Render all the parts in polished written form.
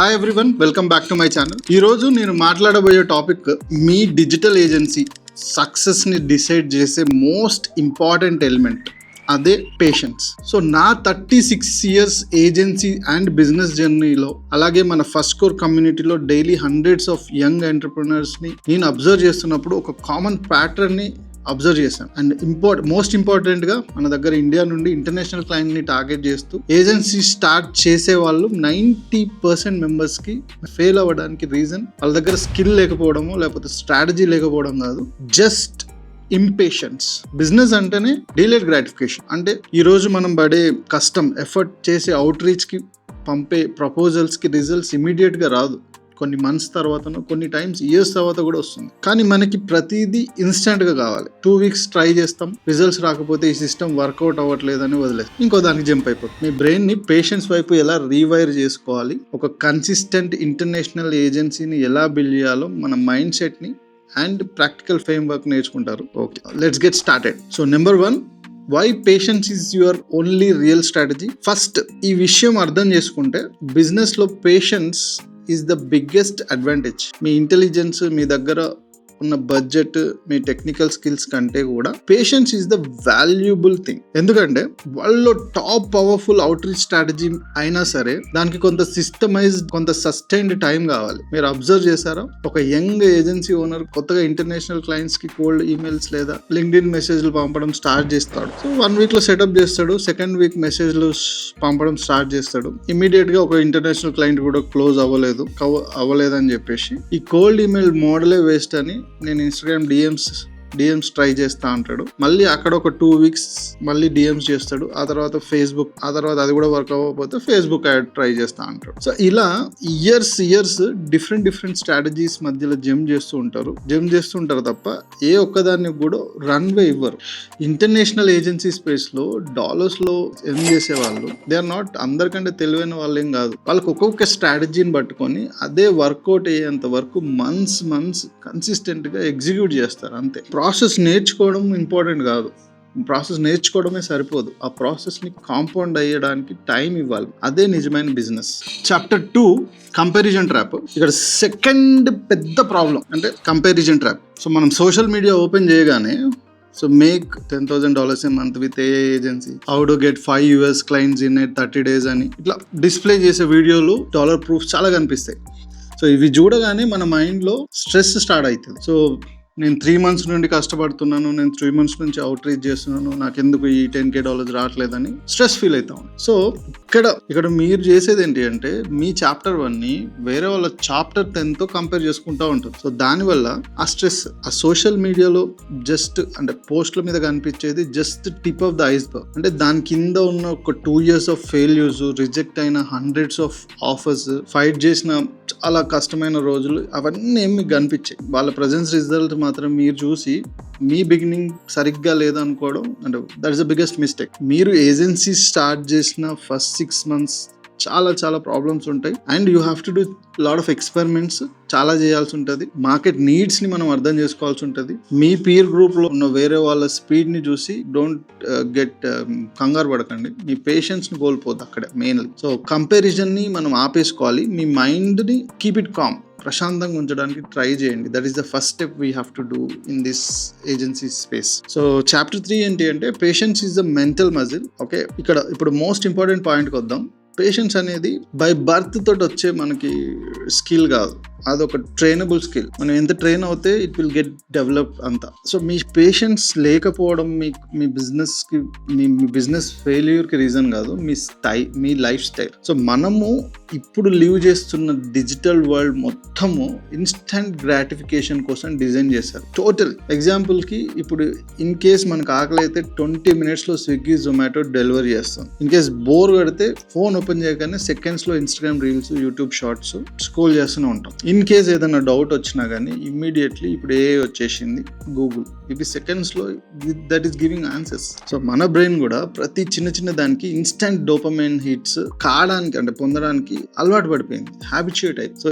Hi everyone, welcome back to my channel. ఈ రోజు నేను మాట్లాడబోయే టాపిక్ మీ డిజిటల్ ఏజెన్సీ సక్సెస్ ని డిసైడ్ చేసే మోస్ట్ ఇంపార్టెంట్ ఎలిమెంట్, అదే పేషెన్స్. సో నా 36 years ఏజెన్సీ అండ్ బిజినెస్ జర్నీలో, అలాగే మన ఫస్ట్ కోర్ కమ్యూనిటీలో daily hundreds of young entrepreneurs ని నేను అబ్జర్వ్ చేస్తున్నప్పుడు ఒక కామన్ ప్యాటర్న్ ని అబ్జర్వ్ చేశాను. అండ్ మోస్ట్ ఇంపార్టెంట్ గా మన దగ్గర ఇండియా నుండి ఇంటర్నేషనల్ క్లయింట్ ని టార్గెట్ చేస్తూ ఏజెన్సీ స్టార్ట్ చేసే వాళ్ళు 90% మెంబర్స్ కి ఫెయిల్ అవ్వడానికి రీజన్ వాళ్ళ దగ్గర స్కిల్ లేకపోవడము, లేకపోతే స్ట్రాటజీ లేకపోవడం కాదు, జస్ట్ ఇంపేషెన్స్. బిజినెస్ అంటేనే డిలేడ్ గ్రాటిఫికేషన్. అంటే ఈ రోజు మనం పడే కష్టం, ఎఫర్ట్ చేసే అవుట్ రీచ్ కి పంపే ప్రపోజల్స్ కి రిజల్ట్స్ ఇమీడియట్ గా రాదు. కొన్ని మంత్స్ తర్వాతనో, కొన్ని టైమ్స్ ఇయర్స్ తర్వాత కూడా వస్తుంది. కానీ మనకి ప్రతిదీ ఇన్స్టెంట్ గా కావాలి. 2 weeks ట్రై చేస్తాం, రిజల్ట్స్ రాకపోతే ఈ సిస్టమ్ వర్కౌట్ అవ్వట్లేదని వదిలేస్తాం, ఇంకో దానికి జంప్ అయిపోతుంది. మీ బ్రెయిన్ ని పేషెన్స్ వైపు ఎలా రీవైర్ చేసుకోవాలి, ఒక కన్సిస్టెంట్ ఇంటర్నేషనల్ ఏజెన్సీని ఎలా బిల్డ్ చేయాలో మన మైండ్ సెట్ ని అండ్ ప్రాక్టికల్ ఫ్రేమ్ వర్క్ నేర్చుకుంటారు. Okay, let's get started. So number 1, why patience is your only real strategy. First ఈ విషయం అర్థం చేసుకుంటే బిజినెస్ లో patience is the biggest advantage. మీ ఇంటెలిజెన్స్, మీ దగ్గర ఉన్న బడ్జెట్, మీ టెక్నికల్ స్కిల్స్ కంటే కూడా patience is the valuable thing. ఎందుకంటే వాళ్ళు top powerful outreach strategy అయినా సరే దానికి కొంత సిస్టమైజ్డ్, కొంత సస్టైన్డ్ టైం కావాలి. మీరు అబ్జర్వ్ చేశారా, ఒక యంగ్ ఏజెన్సీ ఓనర్ కొత్తగా ఇంటర్నేషనల్ క్లయింట్స్ కి కోల్డ్ ఈమెయిల్స్ లేదా లింక్డ్ఇన్ మెసేజ్లు పంపడం స్టార్ట్ చేస్తాడు. సో 1 week లో సెటప్ చేస్తాడు, సెకండ్ వీక్ మెసేజ్లు పంపడం స్టార్ట్ చేస్తాడు. ఇమీడియట్ గా ఒక ఇంటర్నేషనల్ క్లయింట్ కూడా క్లోజ్ అవ్వలేదని చెప్పేసి ఈ కోల్డ్ ఈమెయిల్ మోడలే వేస్ట్ అని నేను ఇన్స్టాగ్రామ్ డిఎమ్స్ ట్రై చేస్తా అంటాడు. మళ్ళీ అక్కడ ఒక 2 weeks మళ్ళీ డిఎమ్స్ చేస్తాడు. ఆ తర్వాత ఫేస్బుక్, ఆ తర్వాత అది కూడా వర్క్ అవ్వకపోతే ఫేస్బుక్ యాడ్ ట్రై చేస్తా అంటాడు. సో ఇలా ఇయర్స్ డిఫరెంట్ స్ట్రాటజీస్ మధ్యలో జంప్ చేస్తుంటారు తప్ప ఏ ఒక్కదాన్ని కూడా రన్వే ఇవ్వరు. ఇంటర్నేషనల్ ఏజెన్సీ స్పేస్ లో డాలర్స్ లో ఎర్న్ చేసే వాళ్ళు, దే ఆర్ నాట్ అందరికంటే తెలివైన వాళ్ళు ఏం కాదు. వాళ్ళకి ఒక్కొక్క స్ట్రాటజీని పట్టుకొని అదే వర్కౌట్ అయ్యేంత వరకు మంత్స్ కన్సిస్టెంట్ గా ఎగ్జిక్యూట్ చేస్తారు, అంతే. ప్రాసెస్ నేర్చుకోవడం ఇంపార్టెంట్ కాదు, ప్రాసెస్ నేర్చుకోవడమే సరిపోదు, ఆ ప్రాసెస్ ని కాంపౌండ్ అయ్యడానికి టైం ఇవ్వాలి. అదే నిజమైన బిజినెస్. Chapter 2, comparison trap. ఇక్కడ సెకండ్ పెద్ద ప్రాబ్లం అంటే కంపారిజన్ ట్రాప్. సో మనం సోషల్ మీడియా ఓపెన్ చేయగానే so make $10,000 a month with AI agency, how to get 5 US clients in 30 days అని ఇట్లా డిస్ప్లే చేసే వీడియోలు, డాలర్ ప్రూఫ్ చాలా కనిపిస్తాయి. సో ఇవి చూడగానే మన మైండ్లో స్ట్రెస్ స్టార్ట్ అవుతుంది. సో నేను 3 months నుండి కష్టపడుతున్నాను, నేను 3 months నుంచి అవుట్ రీచ్ చేస్తున్నాను, నాకెందుకు ఈ $10,000 రావట్లేదని స్ట్రెస్ ఫీల్ అవుతాం. సో ఇక్కడ మీరు చేసేది ఏంటి అంటే మీ చాప్టర్ 1ని వేరే వాళ్ళ చాప్టర్ 10తో కంపేర్ చేసుకుంటూ ఉంటుంది. సో దానివల్ల ఆ స్ట్రెస్, ఆ సోషల్ మీడియాలో జస్ట్ అంటే పోస్ట్ల మీద కనిపించేది just tip of the iceberg. అంటే దాని కింద ఉన్న ఒక 2 years ఆఫ్ ఫెయిల్యూర్స్, రిజెక్ట్ అయిన హండ్రెడ్స్ ఆఫ్ ఆఫర్స్, ఫైట్ చేసిన చాలా కష్టమైన రోజులు, అవన్నీ ఏమి కనిపించాయి. వాళ్ళ ప్రజెన్స్ రిజల్ట్ మాత్రం మీరు చూసి మీ బిగినింగ్ సరిగ్గా లేదనుకోవడం అంటే that is the biggest mistake. మీరు ఏజెన్సీ స్టార్ట్ చేసిన ఫస్ట్ 6 months చాలా ప్రాబ్లమ్స్ ఉంటాయి. And you have to do lot of experiments, చాలా చేయాల్సి ఉంటుంది. మార్కెట్ నీడ్స్ ని మనం అర్థం చేసుకోవాల్సి ఉంటుంది. మీ పీర్ గ్రూప్ లో ఉన్న వేరే వాళ్ళ స్పీడ్ ని చూసి డోంట్ గెట్ కంగారు పడకండి, మీ పేషెన్స్ ని కోల్పోద్దు అక్కడే మెయిన్లీ. సో కంపారిజన్ ని మనం ఆపేసుకోవాలి. మీ మైండ్ ని కీప్ ఇట్ కామ్, ప్రశాంతంగా ఉంచడానికి ట్రై చేయండి. That is the first step we have to do in this agency space. So chapter 3 ఏంటి అంటే patience is the mental muscle. Okay, ఇప్పుడు మోస్ట్ ఇంపార్టెంట్ పాయింట్కి వద్దాం. పేషెన్స్ అనేది బై బర్త్ తోటి వచ్చే మనకి స్కిల్ కాదు, అదొక ట్రైనబుల్ స్కిల్. మనం ఎంత ట్రైన్ అవుతే ఇట్ విల్ గెట్ డెవలప్ అంతా. సో మీ పేషెన్స్ లేకపోవడం మీ బిజినెస్ ఫెయిల్యూర్కి రీజన్ కాదు, మీ లైఫ్ స్టైల్. సో మనము ఇప్పుడు లివ్ చేస్తున్న డిజిటల్ వరల్డ్ మొత్తము ఇన్స్టంట్ గ్రాటిఫికేషన్ కోసం డిజైన్ చేశారు. టోటల్ ఎగ్జాంపుల్కి ఇప్పుడు ఇన్ కేస్ మనకు ఆకలి అయితే 20 minutes స్విగ్గీ, జొమాటో డెలివరీ చేస్తాం. ఇన్ కేస్ బోర్ కొడితే ఫోన్ ఓపెన్ చేయగానే సెకండ్స్ లో Instagram reels, YouTube shorts scroll చేస్తూనే ఉంటాం. ఇన్ కేస్ ఏదైనా డౌట్ వచ్చినా కానీ ఇమ్మీడియట్లీ ఇప్పుడు ఏ వచ్చేసింది, గూగుల్, ఇవి సెకండ్స్ లో that is giving answers. So మన బ్రెయిన్ కూడా ప్రతి చిన్న దానికి ఇన్స్టంట్ డోపమైన్ హిట్స్ కావడానికి అంటే పొందడానికి అలవాటు పడిపోయింది, హ్యాబిచ్యుయేట్ అయింది. సో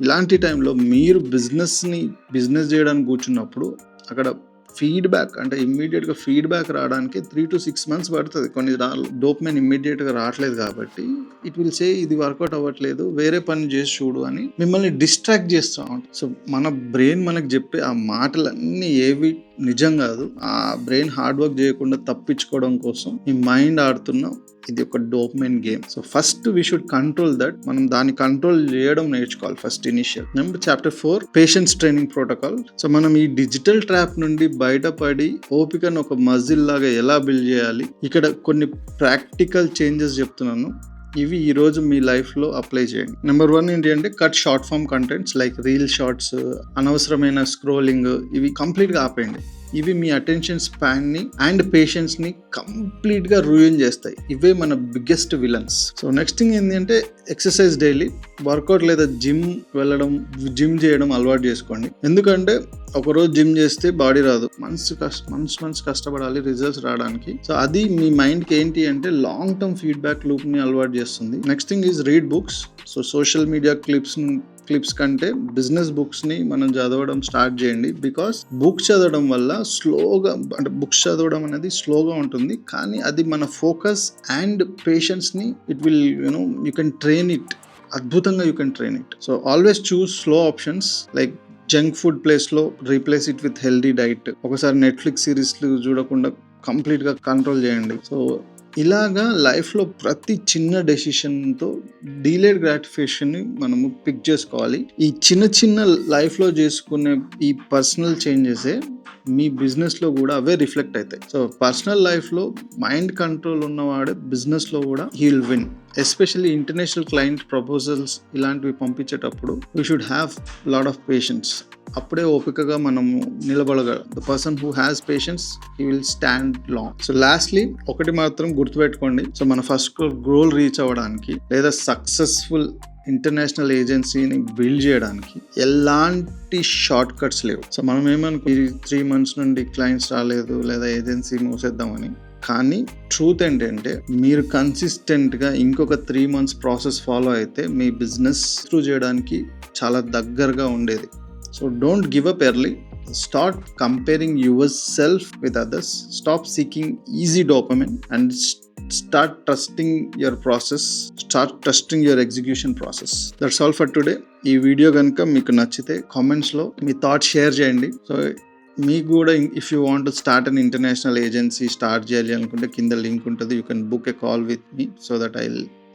ఇలాంటి టైంలో మీరు బిజినెస్ చేయడానికి కూర్చున్నప్పుడు అక్కడ ఫీడ్బ్యాక్ అంటే ఇమ్మీడియట్గా ఫీడ్బ్యాక్ రావడానికి 3 to 6 months పడుతుంది. కొన్ని డోపమైన్ ఇమ్మీడియట్గా రావట్లేదు కాబట్టి ఇట్ విల్ సే ఇది వర్కౌట్ అవ్వట్లేదు, వేరే పని చేసి చూడు అని మిమ్మల్ని డిస్ట్రాక్ట్ చేస్తూ ఉంటుంది. సో మన బ్రెయిన్ మనకు చెప్పే ఆ మాటలన్నీ ఏవి నిజం కాదు. ఆ బ్రెయిన్ హార్డ్ వర్క్ చేయకుండా తప్పించుకోవడం కోసం ఈ మైండ్ ఆడుతున్న ఇది ఒక dopamine game. So first we should control that. మనం దాన్ని కంట్రోల్ చేయడం నేర్చుకోవాలి first initial. Number chapter 4 patience training protocol. So మనం ఈ డిజిటల్ ట్రాప్ నుండి బయటపడి ఓపికను ఒక మజిల్ లాగా ఎలా బిల్డ్ చేయాలి, ఇక్కడ కొన్ని ప్రాక్టికల్ చేంజెస్ చెప్తున్నాను. ఇవి ఈ రోజు మీ లైఫ్లో అప్లై చేయండి. నెంబర్ 1 ఏంటి అంటే cut short form contents like reel shorts, అనవసరమైన స్క్రోలింగ్ ఇవి కంప్లీట్గా ఆపేయండి. ఇవి మీ అటెన్షన్ స్పాన్ని అండ్ పేషెన్స్ని కంప్లీట్గా రూయిన్ చేస్తాయి. ఇవే మన biggest villains. So next thing ఏంటంటే ఎక్సర్సైజ్ డైలీ. వర్కౌట్ లేదా జిమ్ చేయడం అలవాటు చేసుకోండి. ఎందుకంటే ఒకరోజు జిమ్ చేస్తే బాడీ రాదు, మంత్స్ కష్టపడాలి రిజల్ట్స్ రావడానికి. సో అది మీ మైండ్కి ఏంటి అంటే లాంగ్ టర్మ్ ఫీడ్బ్యాక్ లూప్ని అలవాటు చేస్తుంది. Next thing is read books. So social media clips కంటే బిజినెస్ బుక్స్ని మనం చదవడం స్టార్ట్ చేయండి. బికాస్ బుక్స్ చదవడం వల్ల బుక్స్ చదవడం అనేది స్లోగా ఉంటుంది, కానీ అది మన ఫోకస్ అండ్ పేషెన్స్ని it will you can train it. అద్భుతంగా you can train it. So always choose slow options like junk food ప్లేస్లో replace it with healthy diet. ఒకసారి నెట్ఫ్లిక్స్ సిరీస్లు చూడకుండా కంప్లీట్గా కంట్రోల్ చేయండి. సో ఇలాగా లైఫ్లో ప్రతి చిన్న డెసిషన్తో డీలేడ్ గ్రాటిఫికేషన్ని మనము పిక్ చేసుకోవాలి. ఈ చిన్న లైఫ్లో చేసుకునే ఈ పర్సనల్ చేంజెసే మీ బిజినెస్లో కూడా అవే రిఫ్లెక్ట్ అవుతాయి. సో పర్సనల్ లైఫ్లో మైండ్ కంట్రోల్ ఉన్నవాడే బిజినెస్లో కూడా he will win. Especially international client proposals ఇలాంటివి పంపించేటప్పుడు we should have lot of patience. అప్పుడే ఓపికగా మనము నిలబడగలం. The person who has patience he will stand long. So lastly ఒకటి మాత్రం గుర్తుపెట్టుకోండి. సో మన ఫస్ట్ గోల్ రీచ్ అవ్వడానికి లేదా సక్సెస్ఫుల్ ఇంటర్నేషనల్ ఏజెన్సీని బిల్డ్ చేయడానికి ఎలాంటి షార్ట్ కట్స్ లేవు. సో మనం ఏమనుకో 3 months నుండి క్లయింట్స్ రాలేదు లేదా ఏజెన్సీ మూసేద్దామని. కానీ ట్రూత్ ఏంటంటే మీరు కన్సిస్టెంట్గా ఇంకొక 3 months ప్రాసెస్ ఫాలో అయితే మీ బిజినెస్ త్రూ చేయడానికి చాలా దగ్గరగా ఉండేది. So don't give up early. Start comparing yourself with others. Stop seeking easy dopamine and start trusting your process. Start trusting your execution process. That's all for today. ఈ video కనుక మీకు నచ్చితే కామెంట్స్లో మీ thoughts share చేయండి. So మీకు కూడా if you want to start an international agency start చేయాలి అనుకుంటే కింద లింక్ ఉంటుంది. You can book a call with me so that I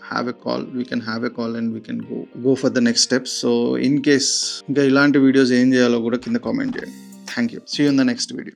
have a call. We can have a call and we can go for the next steps. So in case ఇంకా ఇలాంటి videos ఏం చేయాలో కూడా కింద comment చేయండి. Thank you. See you in the next video.